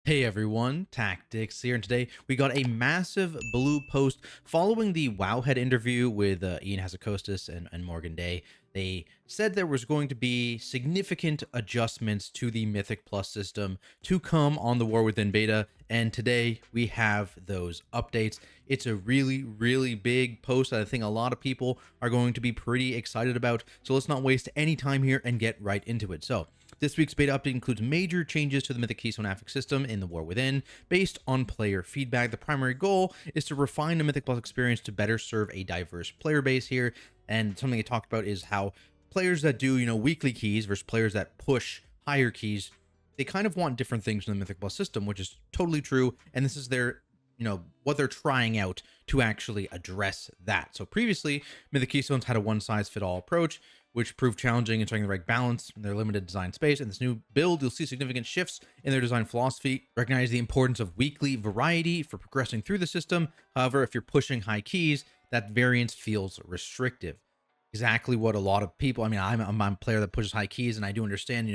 Hey everyone, Tactics here, and today we got a massive blue post following the Wowhead interview with Ian Hazzikostas and Morgan Day. They said there was going to be significant adjustments to the Mythic Plus system to come on the War Within beta, and today we have those updates. It's a really big post that I think a lot of people are going to be pretty excited about, so let's not waste any time here and get right into it. So this week's beta update includes major changes to the Mythic Keystone Affix system in the War Within based on player feedback. The primary goal is to refine the Mythic Plus experience to better serve a diverse player base here. And something I talked about is how players that do, weekly keys versus players that push higher keys, they kind of want different things in the Mythic Plus system, which is totally true. And this is their what they're trying out to actually address that. So previously, Mythic Keystones had a one-size-fit-all approach, which proved challenging in striking the right balance in their limited design space. In this new build, you'll see significant shifts in their design philosophy. Recognize the importance of weekly variety for progressing through the system. However, if you're pushing high keys, that variance feels restrictive. Exactly what a lot of people, I'm a player that pushes high keys, and I do understand,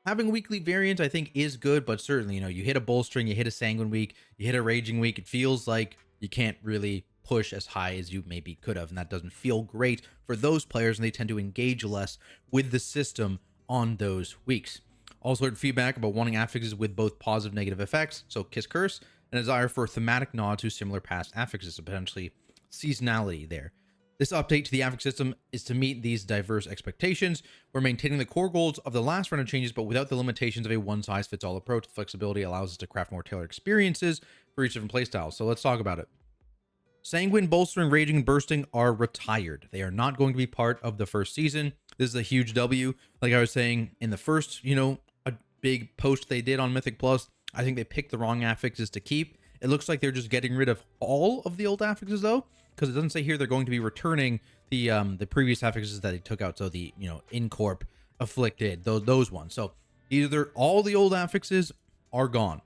having a weekly variant, I think, is good, but certainly, you hit a bolstering, you hit a sanguine week, you hit a raging week, it feels like you can't really push as high as you maybe could have, and that doesn't feel great for those players, and they tend to engage less with the system on those weeks. Also heard feedback about wanting affixes with both positive and negative effects, so Kiss Curse, and a desire for a thematic nod to similar past affixes, so potentially seasonality there. This update to the Affix system is to meet these diverse expectations. We're maintaining the core goals of the last round of changes, but without the limitations of a one-size-fits-all approach. The flexibility allows us to craft more tailored experiences for each different playstyles. So let's talk about it. Sanguine, Bolstering, Raging, and Bursting are retired. They are not going to be part of the first season. This is a huge W. Like I was saying in the first, a big post they did on Mythic Plus, I think they picked the wrong affixes to keep. It looks like they're just getting rid of all of the old affixes, though, because it doesn't say here they're going to be returning the previous affixes that they took out. So the Incorp, Afflicted, those ones. So either all the old affixes are gone.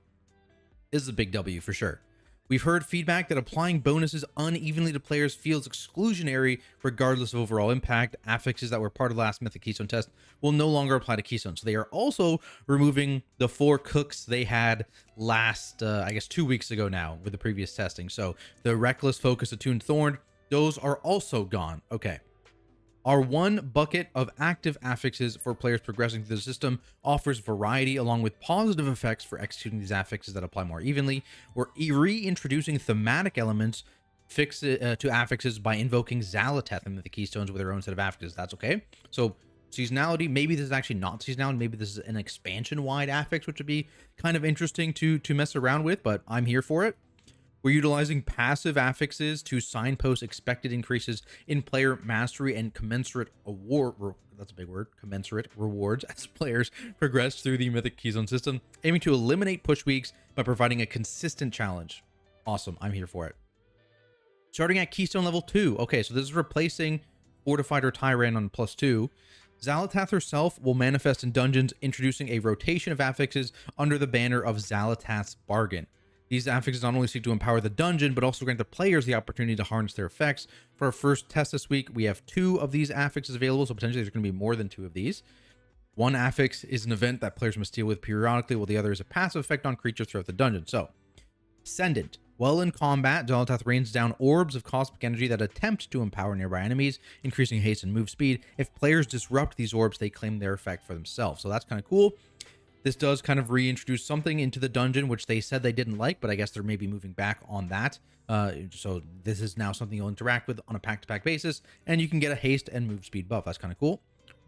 This is a big W for sure. We've heard feedback that applying bonuses unevenly to players feels exclusionary regardless of overall impact. Affixes that were part of the last Mythic Keystone test will no longer apply to Keystone. So they are also removing the 4 cooks they had last, 2 weeks ago now with the previous testing. So the Reckless, Focus, Attuned, Thorned, those are also gone. Okay. Our 1 bucket of active affixes for players progressing through the system offers variety along with positive effects for executing these affixes that apply more evenly. We're reintroducing thematic elements to affixes by invoking Xal'atath into the Keystones with their own set of affixes. That's okay. So seasonality, maybe this is actually not seasonality. Maybe this is an expansion-wide affix, which would be kind of interesting to mess around with, but I'm here for it. We're utilizing passive affixes to signpost expected increases in player mastery and commensurate commensurate rewards as players progress through the Mythic Keystone system, aiming to eliminate push weeks by providing a consistent challenge. Awesome, I'm here for it. Starting at Keystone level 2. Okay, so this is replacing Fortified or Tyran on +2. Xal'atath herself will manifest in dungeons, introducing a rotation of affixes under the banner of Xal'atath's Bargain. These affixes not only seek to empower the dungeon, but also grant the players the opportunity to harness their effects. For our first test this week, we have 2 of these affixes available, so potentially there's going to be more than 2 of these. One affix is an event that players must deal with periodically, while the other is a passive effect on creatures throughout the dungeon. So, Ascendant. While in combat, Xal'atath rains down orbs of cosmic energy that attempt to empower nearby enemies, increasing haste and move speed. If players disrupt these orbs, they claim their effect for themselves. So that's kind of cool. This does kind of reintroduce something into the dungeon, which they said they didn't like, but I guess they're maybe moving back on that. So this is now something you'll interact with on a pack-to-pack basis, and you can get a haste and move speed buff. That's kind of cool.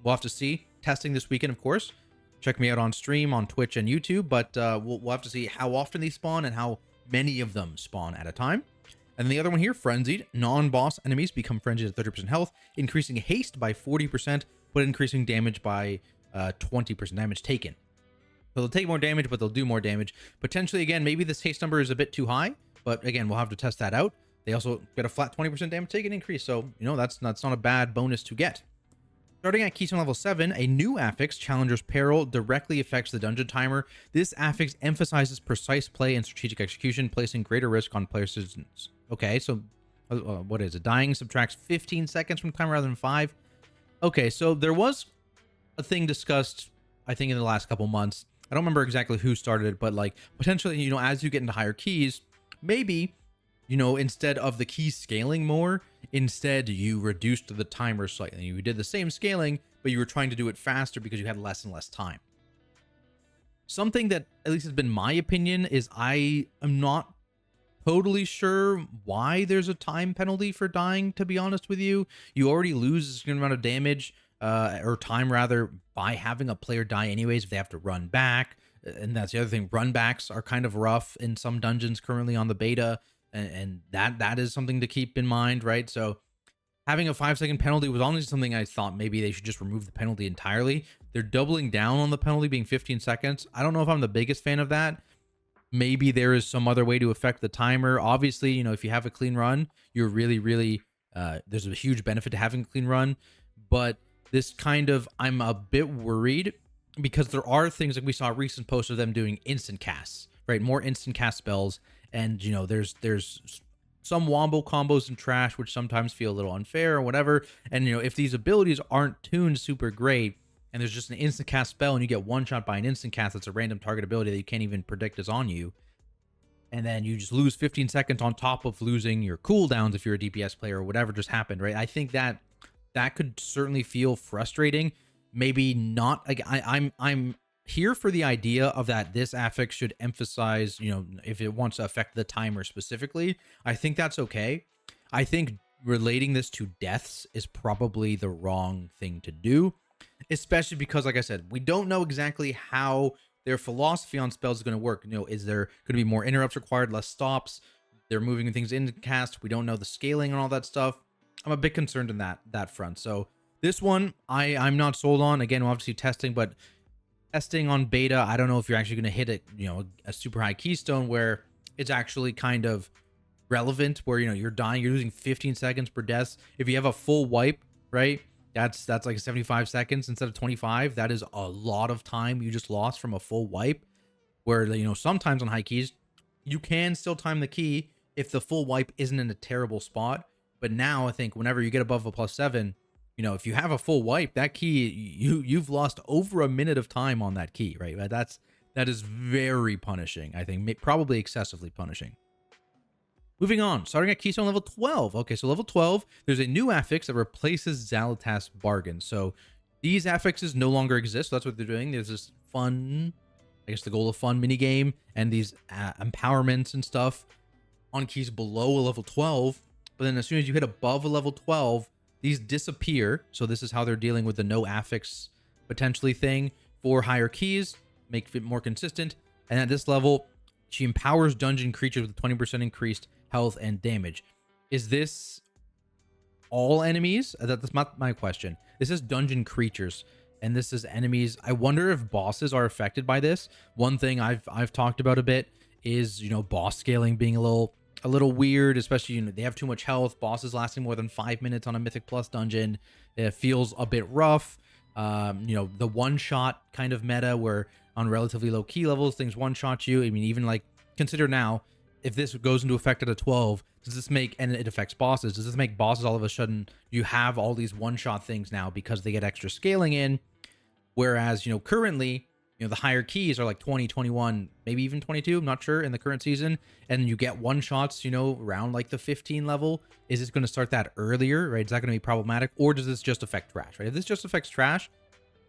We'll have to see. Testing this weekend, of course. Check me out on stream, on Twitch and YouTube, but we'll have to see how often they spawn and how many of them spawn at a time. And then the other one here, Frenzied. Non-boss enemies become frenzied at 30% health, increasing haste by 40%, but increasing damage by 20% damage taken. So they'll take more damage, but they'll do more damage. Potentially, again, maybe this haste number is a bit too high, but again, we'll have to test that out. They also get a flat 20% damage taken increase, so, that's not a bad bonus to get. Starting at Keystone level 7, a new affix, Challenger's Peril, directly affects the dungeon timer. This affix emphasizes precise play and strategic execution, placing greater risk on players' citizens. Okay, so what is it? Dying subtracts 15 seconds from time rather than 5. Okay, so there was a thing discussed, I think, in the last couple months I don't remember exactly who started it, but like potentially, you know, as you get into higher keys, maybe, you know, instead of the keys scaling more, instead you reduced the timer slightly. You did the same scaling, but you were trying to do it faster because you had less and less time. Something that at least has been my opinion is I am not totally sure why there's a time penalty for dying, to be honest with you. You already lose a significant amount of damage, or time rather, by having a player die anyways if they have to run back. And that's the other thing. Run backs are kind of rough in some dungeons currently on the beta, and that is something to keep in mind, right? So having a 5-second penalty was honestly something I thought maybe they should just remove the penalty entirely. They're doubling down on the penalty being 15 seconds. I don't know if I'm the biggest fan of that. Maybe there is some other way to affect the timer. Obviously, you know, if you have a clean run, you're really, there's a huge benefit to having a clean run. But this kind of, I'm a bit worried because there are things like we saw a recent post of them doing instant casts, right? More instant cast spells. And, you know, there's some wombo combos and trash, which sometimes feel a little unfair or whatever. And, you know, if these abilities aren't tuned super great, and there's just an instant cast spell and you get one shot by an instant cast that's a random target ability that you can't even predict is on you, and then you just lose 15 seconds on top of losing your cooldowns if you're a DPS player or whatever just happened, right? I think that could certainly feel frustrating. Maybe not. Like I'm here for the idea of that this affix should emphasize, you know, if it wants to affect the timer specifically, I think that's okay. I think relating this to deaths is probably the wrong thing to do, especially because, like I said, we don't know exactly how their philosophy on spells is going to work. You know, is there going to be more interrupts required, less stops? They're moving things into cast. We don't know the scaling and all that stuff. I'm a bit concerned in that front. So this one, I'm not sold on. Again, we're obviously testing, but testing on beta, I don't know if you're actually going to hit it, you know, a super high keystone where it's actually kind of relevant, where, you know, you're dying, you're losing 15 seconds per death. If you have a full wipe, right? That's like 75 seconds instead of 25. That is a lot of time you just lost from a full wipe, where, you know, sometimes on high keys, you can still time the key if the full wipe isn't in a terrible spot. But now I think whenever you get above a +7, you know, if you have a full wipe, that key, you've lost over a minute of time on that key, right? That is very punishing. I think probably excessively punishing. Moving on, starting at Keystone level 12. Okay, so level 12, there's a new affix that replaces Xal'atath's bargain. So these affixes no longer exist. So that's what they're doing. There's this fun, I guess the goal of fun mini game, and these empowerments and stuff on keys below a level 12. But then as soon as you hit above a level 12, these disappear. So this is how they're dealing with the no affix potentially thing for higher keys, make it more consistent. And at this level, she empowers dungeon creatures with 20% increased health and damage. Is this all enemies? That's not my question. This is dungeon creatures, and this is enemies. I wonder if bosses are affected by this. One thing I've talked about a bit is, you know, boss scaling being a little weird, especially, you know, they have too much health. Bosses lasting more than 5 minutes on a Mythic Plus dungeon, it feels a bit rough. You know, the one-shot kind of meta where on relatively low key levels, things one-shot you. I mean, even like, consider now, if this goes into effect at a 12, does this make, and it affects bosses, does this make bosses all of a sudden, you have all these one-shot things now because they get extra scaling in? Whereas, you know, currently, you know, the higher keys are like 20, 21, maybe even 22, I'm not sure, in the current season. And you get one-shots, you know, around like the 15 level. Is this going to start that earlier, right? Is that going to be problematic? Or does this just affect trash, right? If this just affects trash,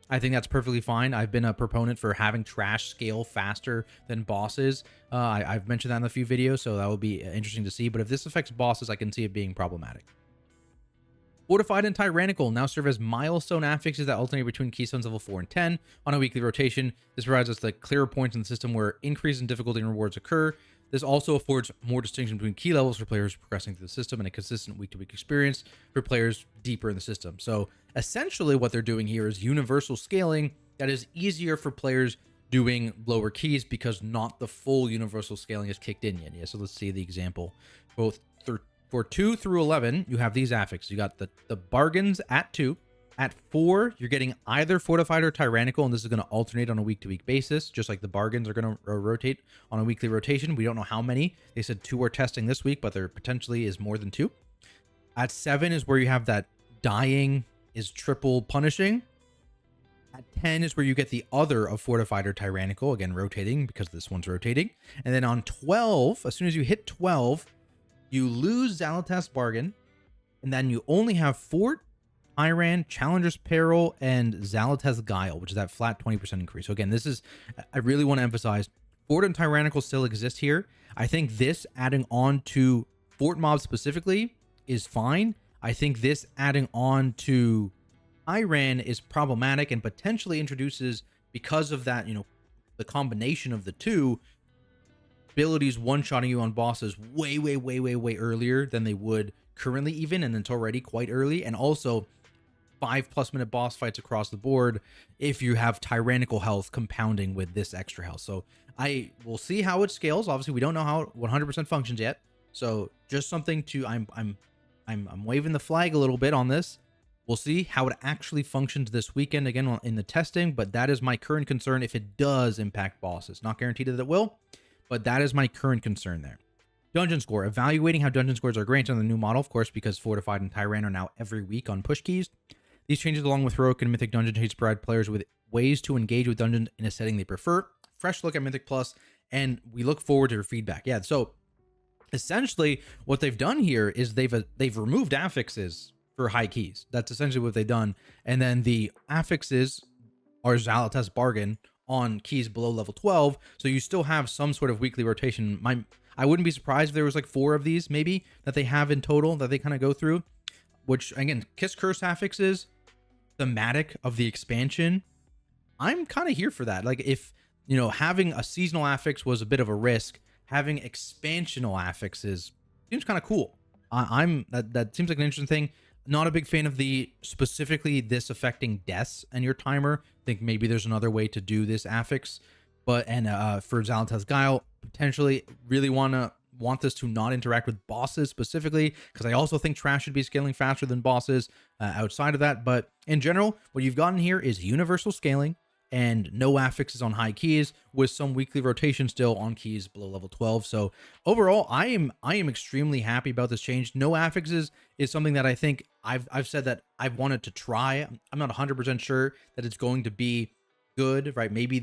I think that's perfectly fine. I've been a proponent for having trash scale faster than bosses. I've mentioned that in a few videos, so that would be interesting to see. But if this affects bosses, I can see it being problematic. Fortified and Tyrannical now serve as milestone affixes that alternate between keystones level 4 and 10 on a weekly rotation. This provides us the clearer points in the system where increase in difficulty and rewards occur. This also affords more distinction between key levels for players progressing through the system and a consistent week-to-week experience for players deeper in the system. So essentially what they're doing here is universal scaling that is easier for players doing lower keys because not the full universal scaling is kicked in yet. Yeah, so let's see the example. Both for 2 through 11, you have these affixes. You got the bargains at 2. At 4, you're getting either Fortified or Tyrannical, and this is going to alternate on a week-to-week basis, just like the bargains are going to rotate on a weekly rotation. We don't know how many. They said 2 are testing this week, but there potentially is more than 2. At 7 is where you have that dying is triple punishing. At 10 is where you get the other of Fortified or Tyrannical, again rotating because this one's rotating. And then on 12, as soon as you hit 12, you lose Xal'atath's Bargain, and then you only have Fort, Tyran, Challenger's Peril, and Xal'atath's Guile, which is that flat 20% increase. So again, this is, I really want to emphasize, Fort and Tyrannical still exist here. I think this adding on to Fort Mob specifically is fine. I think this adding on to Tyran is problematic and potentially introduces, because of that, you know, the combination of the two abilities one-shotting you on bosses way earlier than they would currently even, and it's already quite early. And also 5+ minute boss fights across the board if you have tyrannical health compounding with this extra health. So I will see how it scales. Obviously, we don't know how it 100% functions yet. So just something to, I'm waving the flag a little bit on this. We'll see how it actually functions this weekend, again, in the testing, but that is my current concern if it does impact bosses. Not guaranteed that it will, but that is my current concern there. Dungeon score. Evaluating how dungeon scores are granted on the new model, of course, because Fortified and Tyran are now every week on push keys. These changes, along with heroic and mythic dungeon changes, provide players with ways to engage with dungeons in a setting they prefer. Fresh look at Mythic Plus, and we look forward to your feedback. Yeah, so essentially what they've done here is they've removed affixes for high keys. That's essentially what they've done. And then the affixes are Xal'atath's Bargain on keys below level 12. So you still have some sort of weekly rotation. I wouldn't be surprised if there was like 4 of these maybe that they have in total that they kind of go through, which again, Kiss Curse affixes, thematic of the expansion. I'm kind of here for that. Like, if, you know, having a seasonal affix was a bit of a risk, having expansional affixes seems kind of cool. That seems like an interesting thing. Not a big fan of the specifically this affecting deaths and your timer. Think maybe there's another way to do this affix, but for Xal'atath's Guile, potentially really want this to not interact with bosses specifically, because I also think trash should be scaling faster than bosses outside of that. But in general, what you've gotten here is universal scaling and no affixes on high keys, with some weekly rotation still on keys below level 12. So overall, I am extremely happy about this change. No affixes is something that I think I've said that I've wanted to try. I'm not 100% sure that it's going to be good, right? Maybe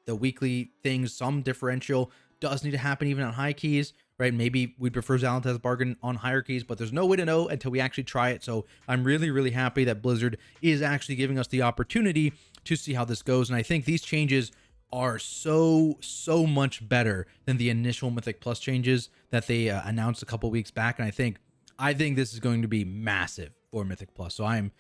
the weekly things, some differential does need to happen even on high keys, right? Maybe we'd prefer Xal'atath's Bargain on higher keys, but there's no way to know until we actually try it. So I'm really happy that Blizzard is actually giving us the opportunity to see how this goes. And I think these changes are so much better than the initial Mythic Plus changes that they announced a couple weeks back. And I think this is going to be massive for Mythic Plus. So I'm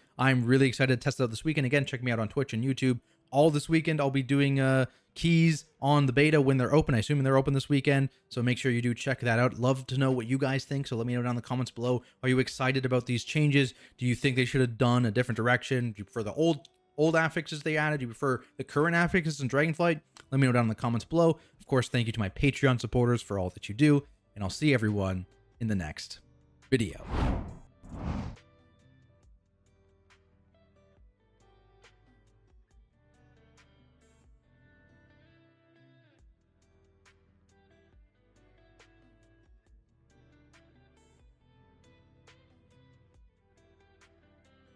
really excited to test it out this weekend. Again, check me out on Twitch and YouTube. All this weekend, I'll be doing keys on the beta when they're open. I assume they're open this weekend, so make sure you do check that out. Love to know what you guys think, so let me know down in the comments below. Are you excited about these changes? Do you think they should have done a different direction? Do you prefer the old affixes they added? Do you prefer the current affixes in Dragonflight? Let me know down in the comments below. Of course, thank you to my Patreon supporters for all that you do, and I'll see everyone in the next video.